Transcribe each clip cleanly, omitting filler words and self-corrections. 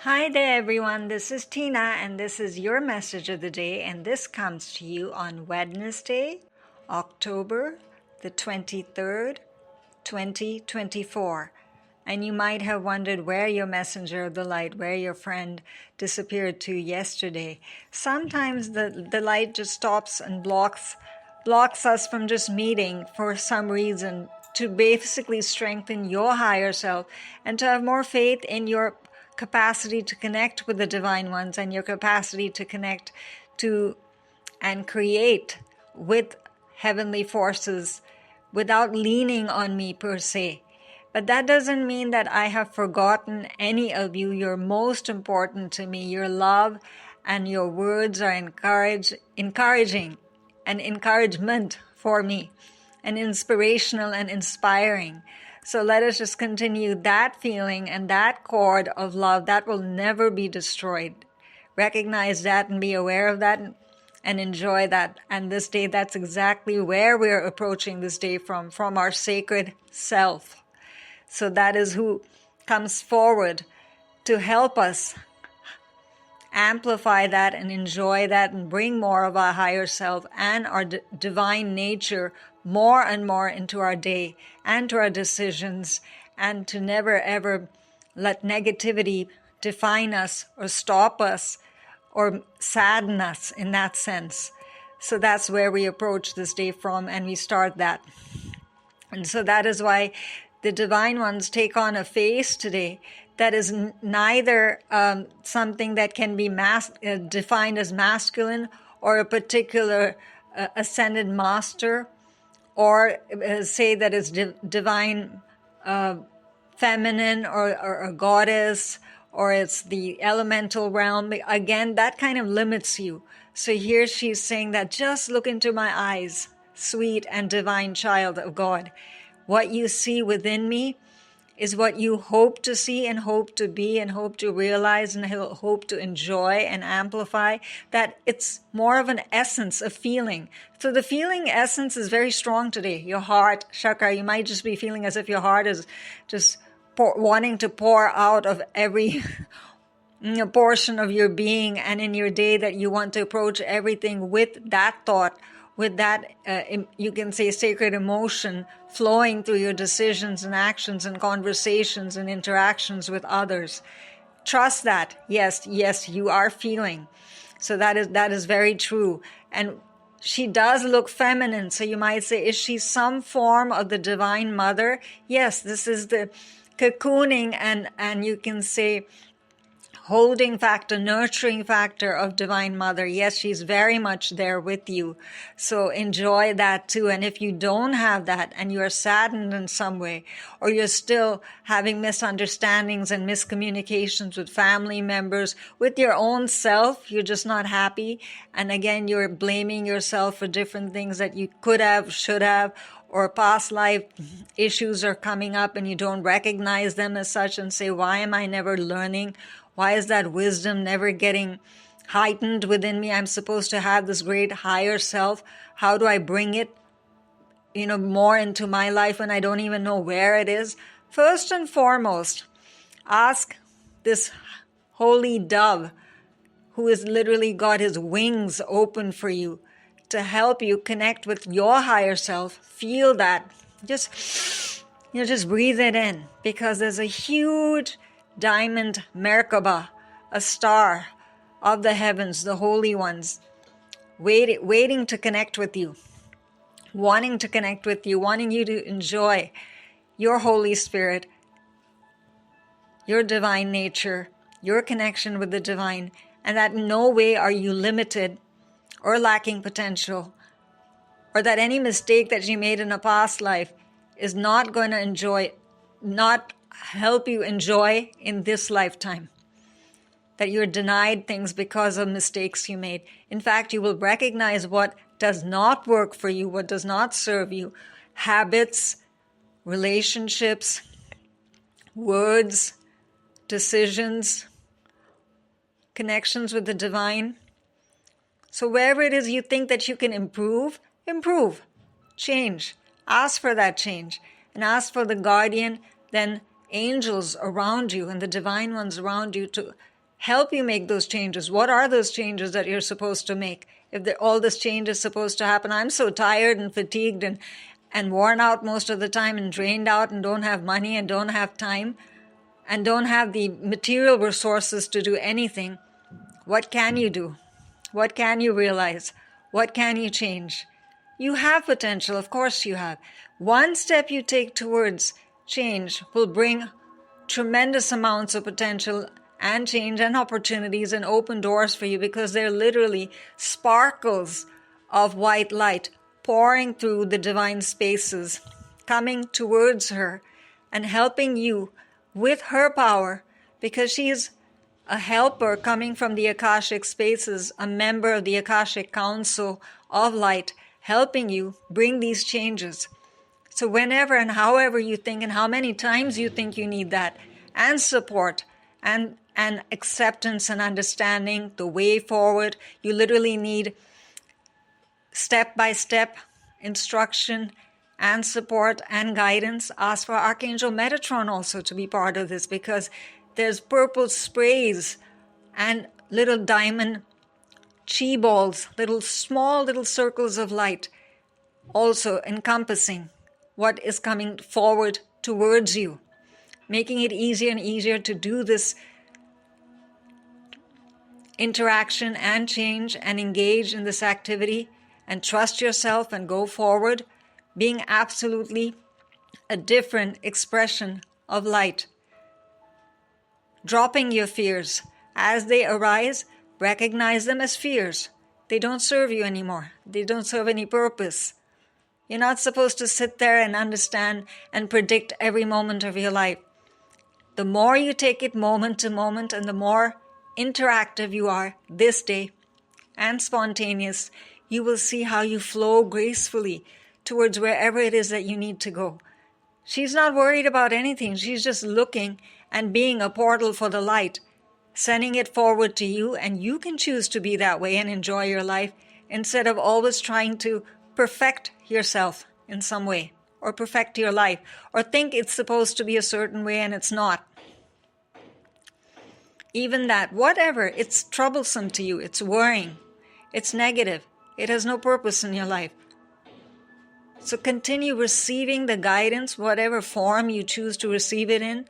Hi there everyone, this is Tina and this is your message of the day, and this comes to you on Wednesday, October the 23rd, 2024. And you might have wondered where your messenger of the light, where your friend disappeared to yesterday. Sometimes the light just stops and blocks us from just meeting for some reason, to basically strengthen your higher self and to have more faith in your capacity to connect with the divine ones and your capacity to connect to and create with heavenly forces without leaning on me per se. But that doesn't mean that I have forgotten any of you. You're most important to me. Your love and your words are encouraging and encouragement for me, and inspirational and inspiring. So let us just continue that feeling and that cord of love that will never be destroyed. Recognize that and be aware of that and enjoy that. And this day, that's exactly where we're approaching this day from our sacred self. So that is who comes forward to help us amplify that and enjoy that and bring more of our higher self and our divine nature more and more into our day and to our decisions, and to never ever let negativity define us or stop us or sadden us in that sense. So that's where we approach this day from, and we start that. And so that is why the divine ones take on a face today that is neither something that can be defined as masculine or a particular ascended master, or say that it's divine feminine or a goddess, or it's the elemental realm. Again, that kind of limits you. So here she's saying that just look into my eyes, sweet and divine child of God. What you see within me is what you hope to see and hope to be and hope to realize and hope to enjoy and amplify. That it's more of an essence, a feeling. So the feeling essence is very strong today. Your heart chakra, you might just be feeling as if your heart is just wanting to pour out of every portion of your being, and in your day that you want to approach everything with that thought, with that, you can say, sacred emotion flowing through your decisions and actions and conversations and interactions with others. Trust that. Yes, you are feeling. So that is very true. And she does look feminine. So you might say, is she some form of the Divine Mother? Yes, this is the cocooning and you can say holding factor, nurturing factor of Divine Mother. Yes, she's very much there with you. So enjoy that too. And if you don't have that and you are saddened in some way, or you're still having misunderstandings and miscommunications with family members, with your own self, you're just not happy. And again, you're blaming yourself for different things that you could have, should have, or past life issues are coming up and you don't recognize them as such and say, why am I never learning? Why is that wisdom never getting heightened within me? I'm supposed to have this great higher self. How do I bring it, more into my life when I don't even know where it is? First and foremost, ask this holy dove, who has literally got his wings open for you, to help you connect with your higher self. Feel that. Just breathe it in, because there's a huge diamond Merkaba, a star of the heavens, the holy ones, waiting to connect with you, wanting to connect with you, wanting you to enjoy your Holy Spirit, your divine nature, your connection with the divine, and that in no way are you limited or lacking potential, or that any mistake that you made in a past life is not going to help you enjoy in this lifetime. That you're denied things because of mistakes you made. In fact, you will recognize what does not work for you, what does not serve you. Habits, relationships, words, decisions, connections with the divine. So wherever it is you think that you can improve, change. Ask for that change. And ask for the guardian, then angels around you and the divine ones around you to help you make those changes. What are those changes that you're supposed to make? If all this change is supposed to happen, I'm so tired and fatigued and worn out most of the time and drained out and don't have money and don't have time and don't have the material resources to do anything. What can you do? What can you realize? What can you change? You have potential, of course you have. One step you take towards change will bring tremendous amounts of potential and change and opportunities and open doors for you, because they're literally sparkles of white light pouring through the divine spaces, coming towards her and helping you with her power, because she's a helper coming from the Akashic spaces, a member of the Akashic Council of Light, helping you bring these changes. So whenever and however you think and how many times you think you need that, and support and acceptance and understanding, the way forward, you literally need step-by-step instruction and support and guidance. Ask for Archangel Metatron also to be part of this, because there's purple sprays and little diamond chi balls, small little circles of light, also encompassing what is coming forward towards you, making it easier and easier to do this interaction and change and engage in this activity and trust yourself and go forward, being absolutely a different expression of light. Dropping your fears. As they arise, recognize them as fears. They don't serve you anymore. They don't serve any purpose. You're not supposed to sit there and understand and predict every moment of your life. The more you take it moment to moment and the more interactive you are this day and spontaneous, you will see how you flow gracefully towards wherever it is that you need to go. She's not worried about anything. She's just looking and being a portal for the light, sending it forward to you, and you can choose to be that way and enjoy your life instead of always trying to perfect yourself in some way or perfect your life or think it's supposed to be a certain way and it's not. Even that, whatever, it's troublesome to you, it's worrying, it's negative, it has no purpose in your life. So continue receiving the guidance, whatever form you choose to receive it in,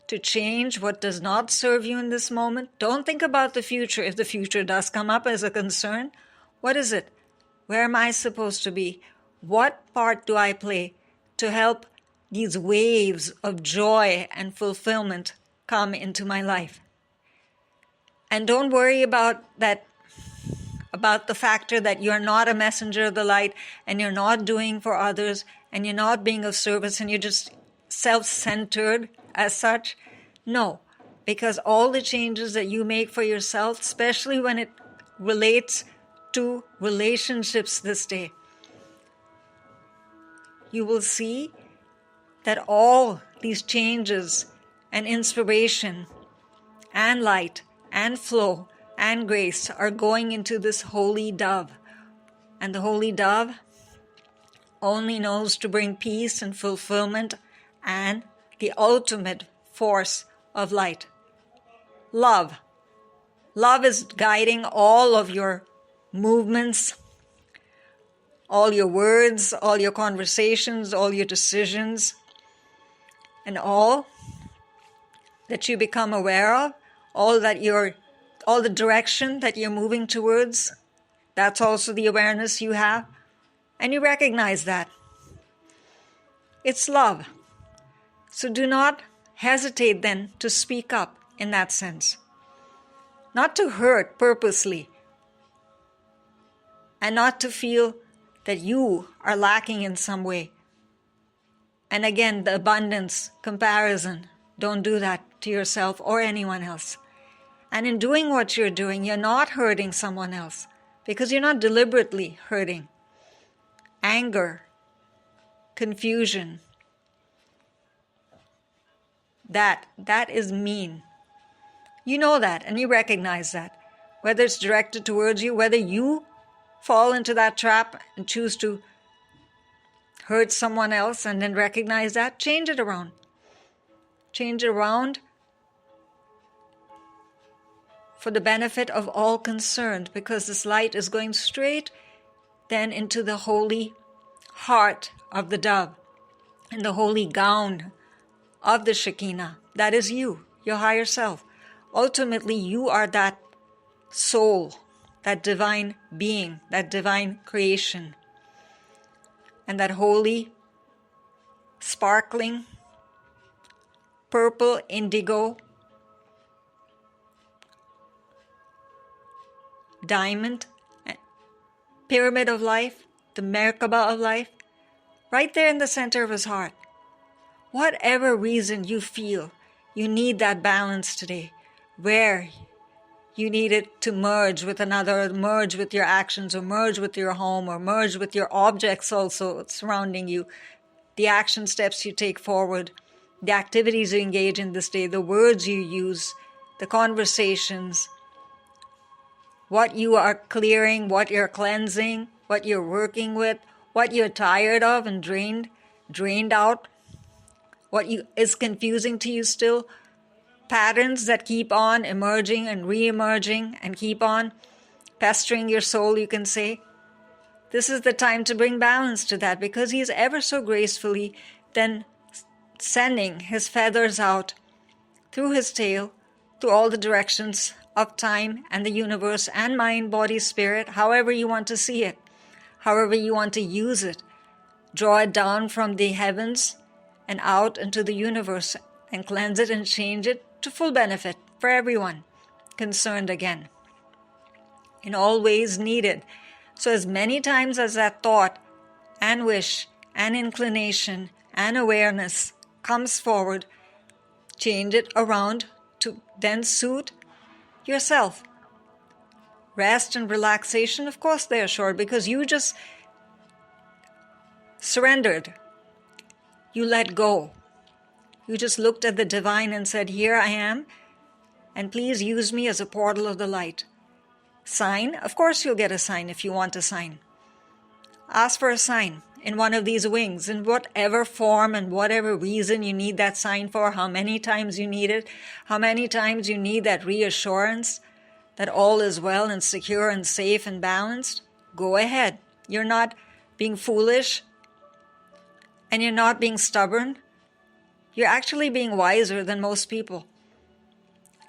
to change what does not serve you in this moment. Don't think about the future. If the future does come up as a concern, what is it? Where am I supposed to be? What part do I play to help these waves of joy and fulfillment come into my life? And don't worry about that, about the factor that you're not a messenger of the light and you're not doing for others and you're not being of service and you're just self-centered as such. No, because all the changes that you make for yourself, especially when it relates to relationships this day, you will see that all these changes and inspiration and light and flow and grace are going into this holy dove. And the holy dove only knows to bring peace and fulfillment and the ultimate force of light. Love. Love is guiding all of your movements, all your words, all your conversations, all your decisions, and all that you become aware of, all the direction that you're moving towards. That's also the awareness you have, and you recognize that. It's love. So do not hesitate then to speak up in that sense. Not to hurt purposely, and not to feel that you are lacking in some way. And again, the abundance, comparison, don't do that to yourself or anyone else. And in doing what you're doing, you're not hurting someone else because you're not deliberately hurting. Anger, confusion, that is mean. You know that and you recognize that. Whether it's directed towards you, whether you fall into that trap and choose to hurt someone else and then recognize that, change it around. Change it around for the benefit of all concerned, because this light is going straight then into the holy heart of the dove and the holy gown of the Shekinah. That is you, your higher self. Ultimately, you are that soul, that divine being, that divine creation. And that holy, sparkling, purple indigo diamond, pyramid of life, the Merkaba of life, right there in the center of his heart. Whatever reason you feel you need that balance today, where you need it to merge with another, or merge with your actions, or merge with your home, or merge with your objects also surrounding you, the action steps you take forward, the activities you engage in this day, the words you use, the conversations, what you are clearing, what you're cleansing, what you're working with, what you're tired of and drained out, what is confusing to you still, patterns that keep on emerging and re-emerging and keep on pestering your soul, you can say. This is the time to bring balance to that, because he's ever so gracefully then sending his feathers out through his tail, through all the directions of time and the universe and mind, body, spirit, however you want to see it, however you want to use it. Draw it down from the heavens and out into the universe and cleanse it and change it to full benefit for everyone concerned again, in all ways needed. So as many times as that thought and wish and inclination and awareness comes forward, change it around to then suit yourself. Rest and relaxation, of course, they are short, because you just surrendered. You let go. You just looked at the divine and said, here I am, and please use me as a portal of the light. Sign? Of course you'll get a sign if you want a sign. Ask for a sign in one of these wings, in whatever form and whatever reason you need that sign for, how many times you need it, how many times you need that reassurance that all is well and secure and safe and balanced. Go ahead. You're not being foolish and you're not being stubborn. You're actually being wiser than most people,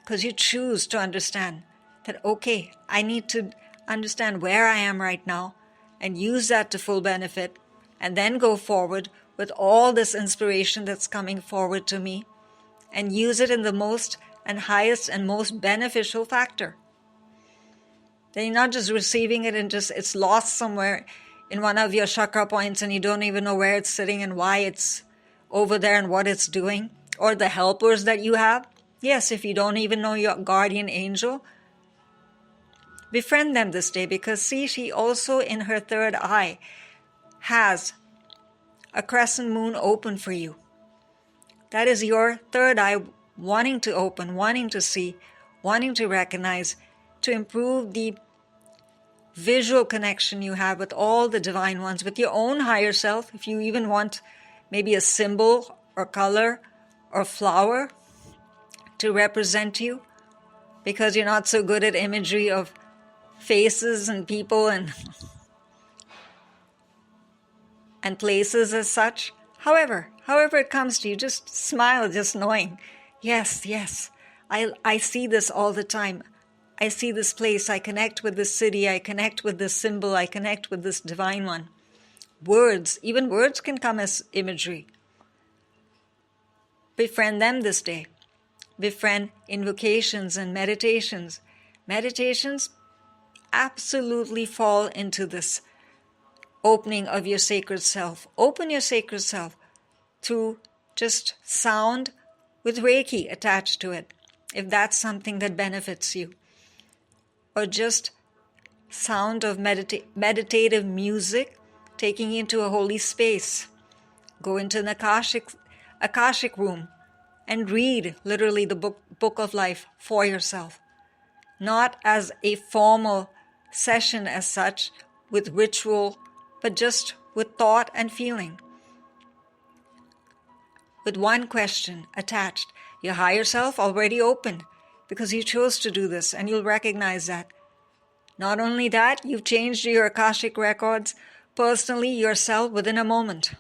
because you choose to understand that, okay, I need to understand where I am right now and use that to full benefit, and then go forward with all this inspiration that's coming forward to me and use it in the most and highest and most beneficial factor. Then you're not just receiving it and just it's lost somewhere in one of your chakra points and you don't even know where it's sitting and why it's over there and what it's doing, or the helpers that you have. Yes, if you don't even know your guardian angel, befriend them this day, because see, she also in her third eye has a crescent moon open for you. That is your third eye wanting to open, wanting to see, wanting to recognize, to improve the visual connection you have with all the divine ones, with your own higher self. If you even want maybe a symbol or color or flower to represent you, because you're not so good at imagery of faces and people and places as such. However it comes to you, just smile, just knowing, yes, I see this all the time. I see this place, I connect with this city, I connect with this symbol, I connect with this divine one. Words, even words can come as imagery. Befriend them this day. Befriend invocations and meditations. Meditations absolutely fall into this opening of your sacred self. Open your sacred self through just sound with Reiki attached to it, if that's something that benefits you. Or just sound of meditative music, taking you into a holy space. Go into an Akashic room and read literally the book of life for yourself. Not as a formal session as such, with ritual, but just with thought and feeling. With one question attached. Your higher self already open, because you chose to do this, and you'll recognize that. Not only that, you've changed your Akashic records personally yourself within a moment,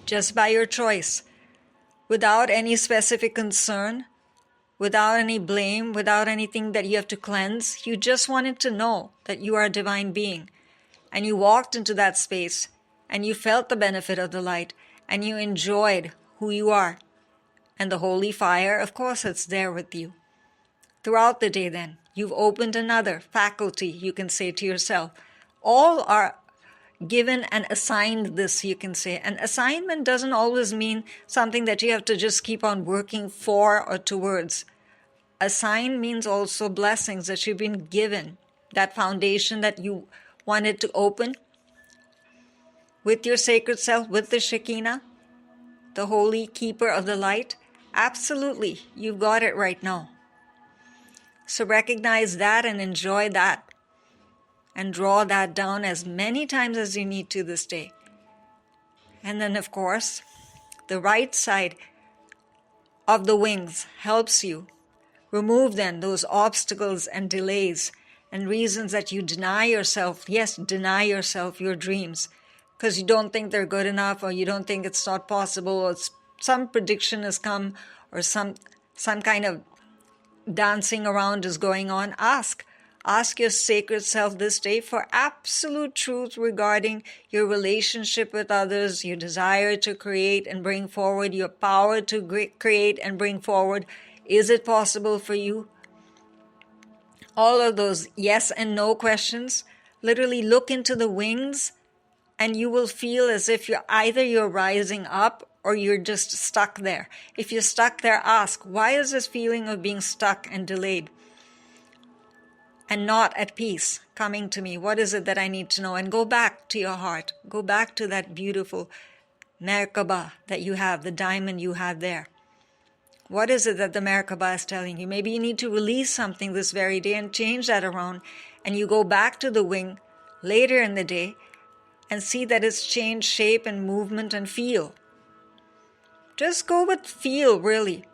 just by your choice, without any specific concern, without any blame, without anything that you have to cleanse. You just wanted to know that you are a divine being. And you walked into that space, and you felt the benefit of the light, and you enjoyed who you are. And the holy fire, of course, it's there with you. Throughout the day then, you've opened another faculty, you can say to yourself. All are given and assigned this, you can say. An assignment doesn't always mean something that you have to just keep on working for or towards. Assign means also blessings that you've been given, that foundation that you wanted to open with your sacred self, with the Shekinah, the holy keeper of the light. Absolutely, you've got it right now. So recognize that and enjoy that. And draw that down as many times as you need to this day. And then, of course, the right side of the wings helps you remove then those obstacles and delays and reasons that you deny yourself. Yes, deny yourself your dreams because you don't think they're good enough, or you don't think it's not possible, or some prediction has come, or some kind of dancing around is going on. Ask your sacred self this day for absolute truth regarding your relationship with others, your desire to create and bring forward, your power to create and bring forward. Is it possible for you? All of those yes and no questions. Literally look into the wings, and you will feel as if you're rising up or you're just stuck there. If you're stuck there, ask, why is this feeling of being stuck and delayed and not at peace coming to me? What is it that I need to know? And go back to your heart. Go back to that beautiful Merkaba that you have, the diamond you have there. What is it that the Merkaba is telling you? Maybe you need to release something this very day and change that around. And you go back to the wing later in the day and see that it's changed shape and movement and feel. Just go with feel, really.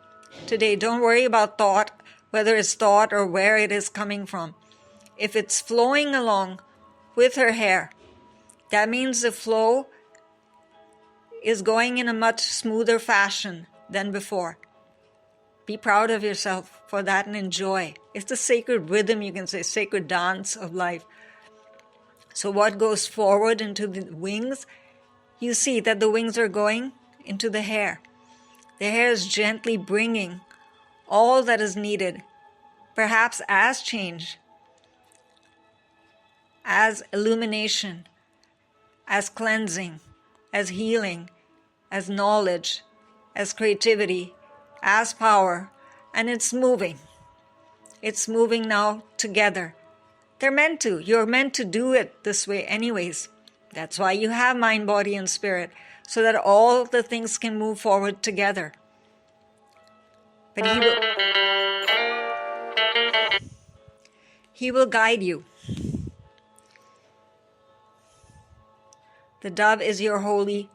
Today, don't worry about thought, whether it's thought or where it is coming from. If it's flowing along with her hair, that means the flow is going in a much smoother fashion than before. Be proud of yourself for that and enjoy. It's the sacred rhythm, you can say, sacred dance of life. So what goes forward into the wings? You see that the wings are going into the hair. The hair is gently bringing all that is needed, perhaps as change, as illumination, as cleansing, as healing, as knowledge, as creativity, as power, and it's moving. It's moving now together. They're meant to. You're meant to do it this way anyways. That's why you have mind, body, and spirit, so that all the things can move forward together. But He will guide you. The dove is your holy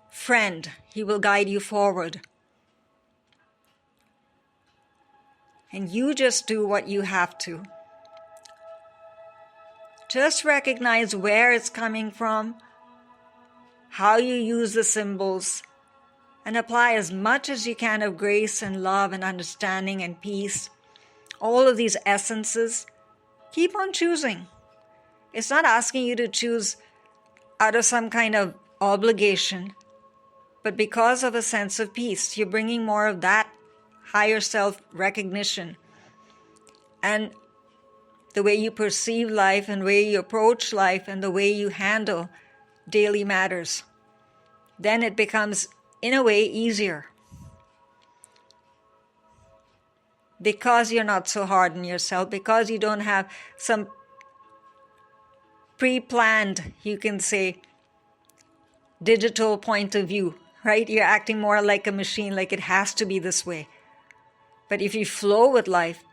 friend. He will guide you forward. And you just do what you have to. Just recognize where it's coming from, how you use the symbols, and apply as much as you can of grace and love and understanding and peace. All of these essences, keep on choosing. It's not asking you to choose out of some kind of obligation, but because of a sense of peace. You're bringing more of that higher self recognition. And the way you perceive life and the way you approach life and the way you handle daily matters. Then it becomes, in a way, easier. Because you're not so hard on yourself, because you don't have some pre-planned, you can say, digital point of view, right? You're acting more like a machine, like it has to be this way. But if you flow with life,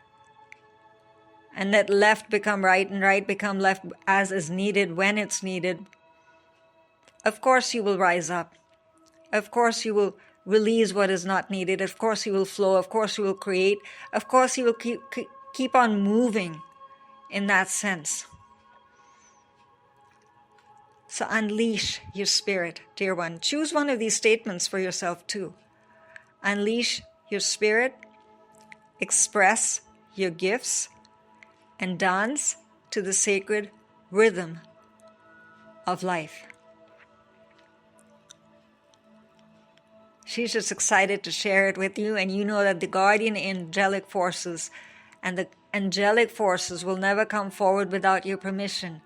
and let left become right and right become left as is needed when it's needed, of course you will rise up. Of course you will release what is not needed. Of course, He will flow. Of course, He will create. Of course, He will keep on moving in that sense. So unleash your spirit, dear one. Choose one of these statements for yourself too. Unleash your spirit, express your gifts, and dance to the sacred rhythm of life. She's just excited to share it with you, and you know that the guardian angelic forces and the angelic forces will never come forward without your permission.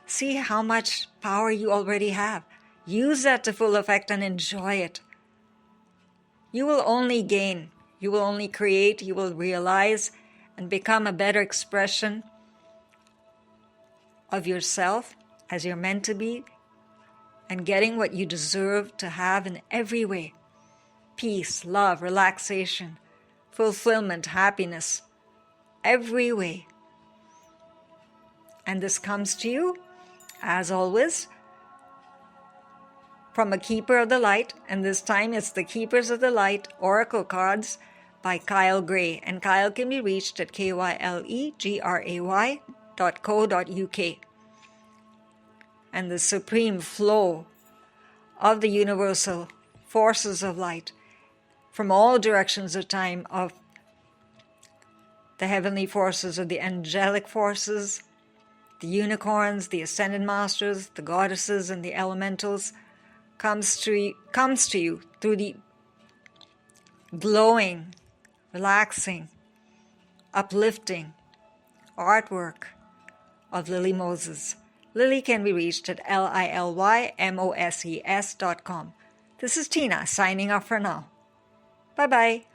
See how much power you already have. Use that to full effect and enjoy it. You will only gain, you will only create, you will realize and become a better expression of yourself as you're meant to be, and getting what you deserve to have in every way. Peace, love, relaxation, fulfillment, happiness, every way. And this comes to you, as always, from a Keeper of the Light, and this time it's the Keepers of the Light Oracle Cards by Kyle Gray, and Kyle can be reached at kylegray.co.uk. And the supreme flow of the universal forces of light from all directions of time, of the heavenly forces, or the angelic forces, the unicorns, the ascended masters, the goddesses, and the elementals, comes to you through the glowing, relaxing, uplifting artwork of Lily Moses. Lily can be reached at lilymoses.com. This is Tina signing off for now. Bye-bye.